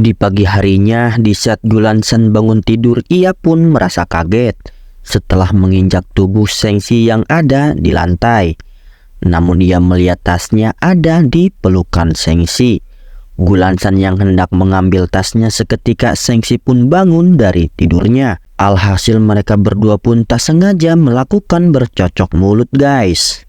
Di pagi harinya, di saat Gulansan bangun tidur, ia pun merasa kaget setelah menginjak tubuh Sengsi yang ada di lantai. Namun ia melihat tasnya ada di pelukan Sengsi. Gulansan yang hendak mengambil tasnya, seketika Sengsi pun bangun dari tidurnya. Alhasil mereka berdua pun tak sengaja melakukan bercocok mulut, guys.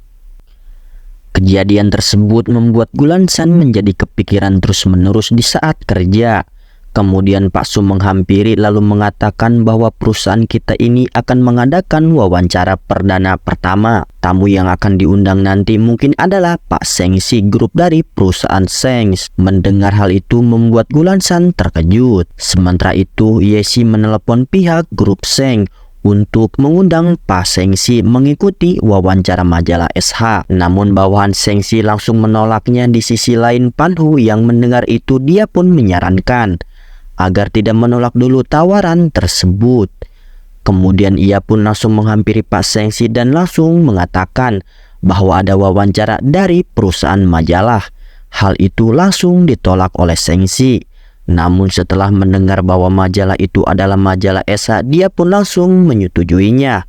Kejadian tersebut membuat Gulansan menjadi kepikiran terus-menerus di saat kerja. Kemudian Pak Su menghampiri lalu mengatakan bahwa perusahaan kita ini akan mengadakan wawancara perdana pertama. Tamu yang akan diundang nanti mungkin adalah Pak Sengsi, grup dari perusahaan Sengs. Mendengar hal itu membuat Gulansan terkejut. Sementara itu Yesi menelepon pihak grup Seng untuk mengundang Pak Sengsi mengikuti wawancara majalah SH. Namun bawahan Sengsi langsung menolaknya. Di sisi lain, Panhu yang mendengar itu dia pun menyarankan agar tidak menolak dulu tawaran tersebut. Kemudian ia pun langsung menghampiri Pak Sengsi dan langsung mengatakan bahwa ada wawancara dari perusahaan majalah. Hal itu langsung ditolak oleh Sengsi. Namun setelah mendengar bahwa majalah itu adalah majalah SH, dia pun langsung menyetujuinya.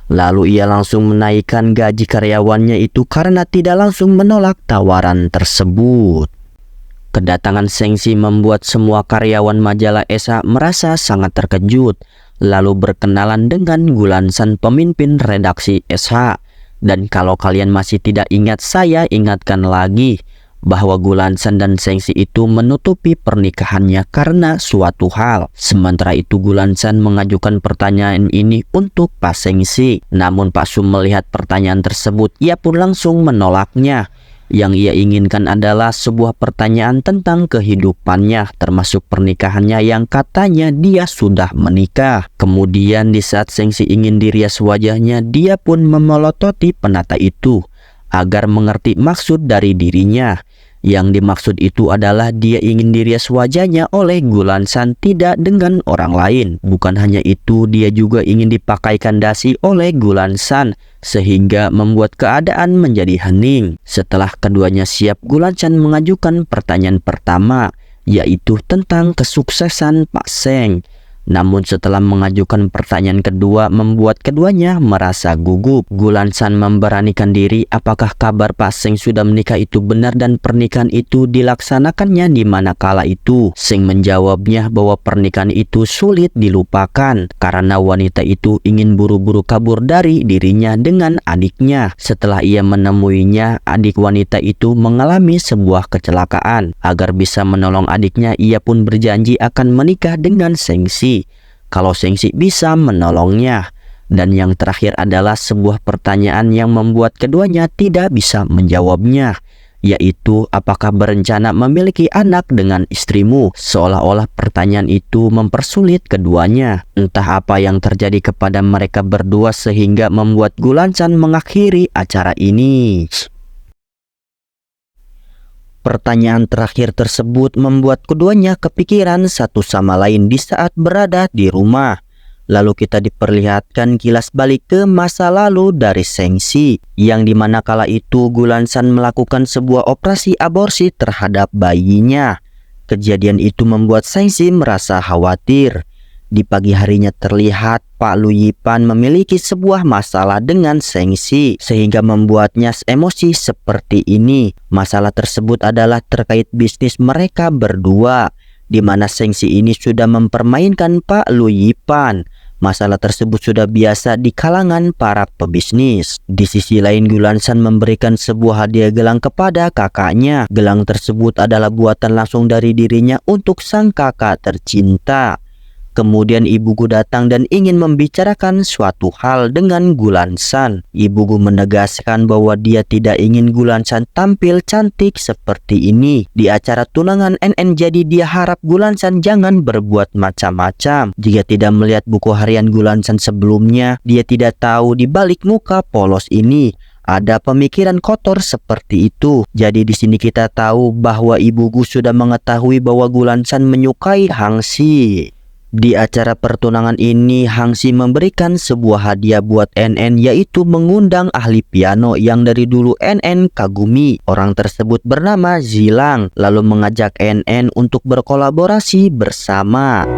Lalu ia langsung menaikkan gaji karyawannya itu karena tidak langsung menolak tawaran tersebut. Kedatangan Sengsi membuat semua karyawan majalah SH merasa sangat terkejut. Lalu berkenalan dengan Gulansan, pemimpin redaksi SH. Dan kalau kalian masih tidak ingat, saya ingatkan lagi bahwa Gulansan dan Sengsi itu menutupi pernikahannya karena suatu hal. Sementara itu Gulansan mengajukan pertanyaan ini untuk Pak Sengsi. Namun Pak Su melihat pertanyaan tersebut, ia pun langsung menolaknya. Yang ia inginkan adalah sebuah pertanyaan tentang kehidupannya, termasuk pernikahannya yang katanya dia sudah menikah. Kemudian di saat Sengsi ingin dirias wajahnya, dia pun memelototi penata itu agar mengerti maksud dari dirinya. Yang dimaksud itu adalah dia ingin dirias wajahnya oleh Gulansan, tidak dengan orang lain. Bukan hanya itu, dia juga ingin dipakaikan dasi oleh Gulansan sehingga membuat keadaan menjadi hening. Setelah keduanya siap, Gulansan mengajukan pertanyaan pertama, yaitu tentang kesuksesan Pak Seng. Namun setelah mengajukan pertanyaan kedua membuat keduanya merasa gugup. Gulansan memberanikan diri apakah kabar Pak Seng sudah menikah itu benar dan pernikahan itu dilaksanakannya di mana kala itu. Seng menjawabnya bahwa pernikahan itu sulit dilupakan karena wanita itu ingin buru-buru kabur dari dirinya dengan adiknya. Setelah ia menemuinya, adik wanita itu mengalami sebuah kecelakaan. Agar bisa menolong adiknya, ia pun berjanji akan menikah dengan Sengsi kalau Sengsi bisa menolongnya. Dan yang terakhir adalah sebuah pertanyaan yang membuat keduanya tidak bisa menjawabnya, yaitu apakah berencana memiliki anak dengan istrimu. Seolah-olah pertanyaan itu mempersulit keduanya. Entah apa yang terjadi kepada mereka berdua sehingga membuat Gulansan mengakhiri acara ini. Pertanyaan terakhir tersebut membuat keduanya kepikiran satu sama lain di saat berada di rumah. Lalu kita diperlihatkan kilas balik ke masa lalu dari Sengsi, yang dimana kala itu Gulansan melakukan sebuah operasi aborsi terhadap bayinya. Kejadian itu membuat Sengsi merasa khawatir. Di pagi harinya terlihat Pak Lu Yipan memiliki sebuah masalah dengan Sengsi sehingga membuatnya emosi seperti ini. Masalah tersebut adalah terkait bisnis mereka berdua, di mana Sengsi ini sudah mempermainkan Pak Lu Yipan. Masalah tersebut sudah biasa di kalangan para pebisnis. Di sisi lain, Gulansan memberikan sebuah hadiah gelang kepada kakaknya. Gelang tersebut adalah buatan langsung dari dirinya untuk sang kakak tercinta. Kemudian Ibu Gu datang dan ingin membicarakan suatu hal dengan Gulansan. Ibu Gu menegaskan bahwa dia tidak ingin Gulansan tampil cantik seperti ini di acara tunangan NN, jadi dia harap Gulansan jangan berbuat macam-macam. Jika tidak melihat buku harian Gulansan sebelumnya, dia tidak tahu di balik muka polos ini ada pemikiran kotor seperti itu. Jadi di sini kita tahu bahwa Ibu Gu sudah mengetahui bahwa Gulansan menyukai Hangsi. Di acara pertunangan ini, Hangsi memberikan sebuah hadiah buat NN, yaitu mengundang ahli piano yang dari dulu NN kagumi. Orang tersebut bernama Zilang, lalu mengajak NN untuk berkolaborasi bersama.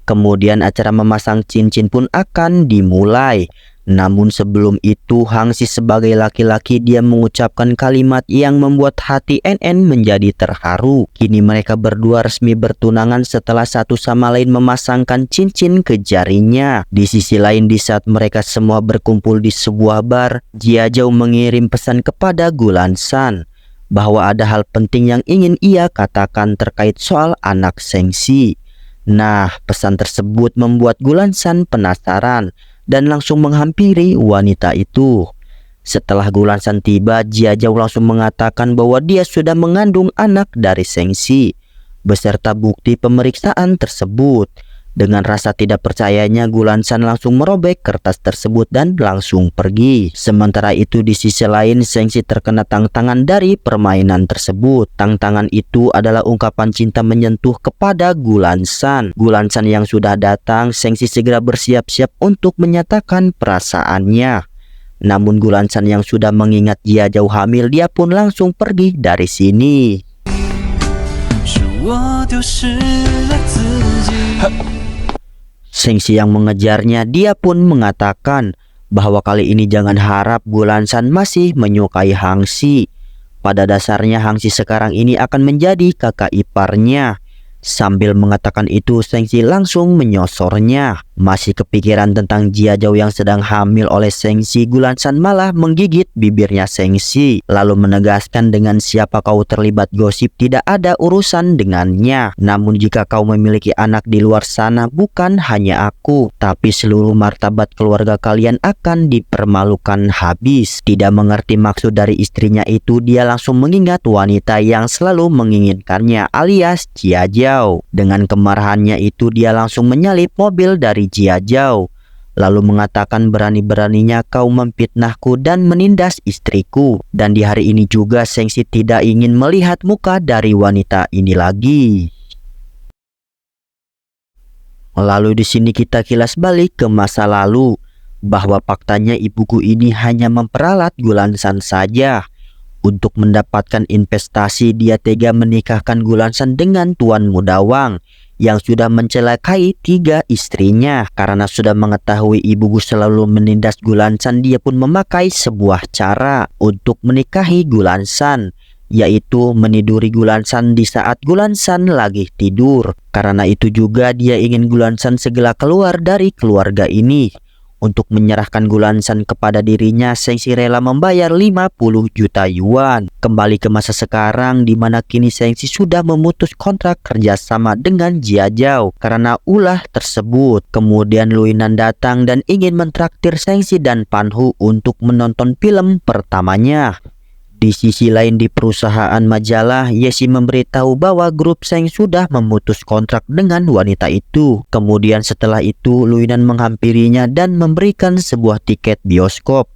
Kemudian acara memasang cincin pun akan dimulai. Namun sebelum itu, Hangsi sebagai laki-laki dia mengucapkan kalimat yang membuat hati NN menjadi terharu. Kini mereka berdua resmi bertunangan setelah satu sama lain memasangkan cincin ke jarinya. Di sisi lain, di saat mereka semua berkumpul di sebuah bar, Jia Zhao mengirim pesan kepada Gulansan bahwa ada hal penting yang ingin ia katakan terkait soal anak Sengxi. Nah, pesan tersebut membuat Gulansan penasaran dan langsung menghampiri wanita itu. Setelah Gulansan tiba, Jia Zhao langsung mengatakan bahwa dia sudah mengandung anak dari Sengxi beserta bukti pemeriksaan tersebut. Dengan rasa tidak percayanya, Gulansan langsung merobek kertas tersebut dan langsung pergi. Sementara itu di sisi lain, Sengxi terkena tantangan dari permainan tersebut. Tantangan itu adalah ungkapan cinta menyentuh kepada Gulansan. Gulansan yang sudah datang, Sengxi segera bersiap-siap untuk menyatakan perasaannya. Namun Gulansan yang sudah mengingat Jia Zhao hamil, dia pun langsung pergi dari sini. Sengxi yang mengejarnya, dia pun mengatakan bahwa kali ini jangan harap Gulansan masih menyukai Hangsi. Pada dasarnya Hangsi sekarang ini akan menjadi kakak iparnya. Sambil mengatakan itu, Sengxi langsung menyosornya. Masih kepikiran tentang Jia Zhao yang sedang hamil oleh Sengxi, Gulansan malah menggigit bibirnya Sengxi, lalu menegaskan dengan siapa kau terlibat gosip tidak ada urusan dengannya. Namun jika kau memiliki anak di luar sana, bukan hanya aku, tapi seluruh martabat keluarga kalian akan dipermalukan habis. Tidak mengerti maksud dari istrinya itu, dia langsung mengingat wanita yang selalu menginginkannya alias Jia Zhao. Dengan kemarahannya itu, dia langsung menyalip mobil dari Jia Zhao, lalu mengatakan berani-beraninya kau memfitnahku dan menindas istriku. Dan di hari ini juga Sengxi tidak ingin melihat muka dari wanita ini lagi. Lalu di sini kita kilas balik ke masa lalu, bahwa faktanya ibuku ini hanya memperalat Gulansan saja. Untuk mendapatkan investasi, dia tega menikahkan Gulansan dengan Tuan Mudawang yang sudah mencelakai 3 istrinya. Karena sudah mengetahui ibuku selalu menindas Gulansan, dia pun memakai sebuah cara untuk menikahi Gulansan, yaitu meniduri Gulansan di saat Gulansan lagi tidur. Karena itu juga dia ingin Gulansan segera keluar dari keluarga ini. Untuk menyerahkan Gulansan kepada dirinya, Sengxi rela membayar 50 juta yuan. Kembali ke masa sekarang, di mana kini Sengxi sudah memutus kontrak kerjasama dengan Jia Zhao karena ulah tersebut. Kemudian Luinan datang dan ingin mentraktir Sengxi dan Panhu untuk menonton film pertamanya. Di sisi lain, di perusahaan majalah, Yesi memberitahu bahwa grup Seng sudah memutus kontrak dengan wanita itu. Kemudian setelah itu, Luinan menghampirinya dan memberikan sebuah tiket bioskop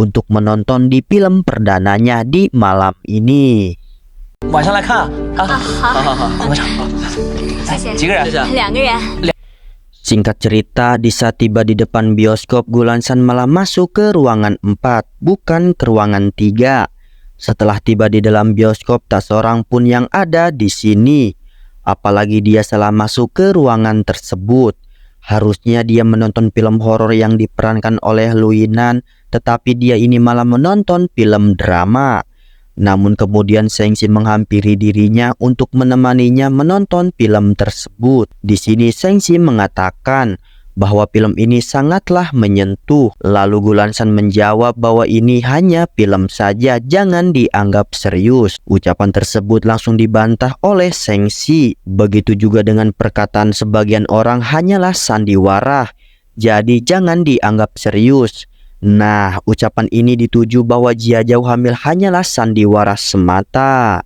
untuk menonton di film perdananya di malam ini. Singkat cerita, di saat tiba di depan bioskop, Gulansan malah masuk ke ruangan 4, bukan ke ruangan 3. Setelah tiba di dalam bioskop, tak seorang pun yang ada di sini. Apalagi dia salah masuk ke ruangan tersebut. Harusnya dia menonton film horor yang diperankan oleh Luinan, tetapi dia ini malah menonton film drama. Namun kemudian Sengxi menghampiri dirinya untuk menemaninya menonton film tersebut. Di sini Sengxi mengatakan bahwa film ini sangatlah menyentuh. Lalu Gulansan menjawab bahwa ini hanya film saja, jangan dianggap serius. Ucapan tersebut langsung dibantah oleh Sengxi. Begitu juga dengan perkataan sebagian orang hanyalah sandiwara, jadi jangan dianggap serius. Nah, ucapan ini dituju bahwa Jia Zhao hamil hanyalah sandiwara semata.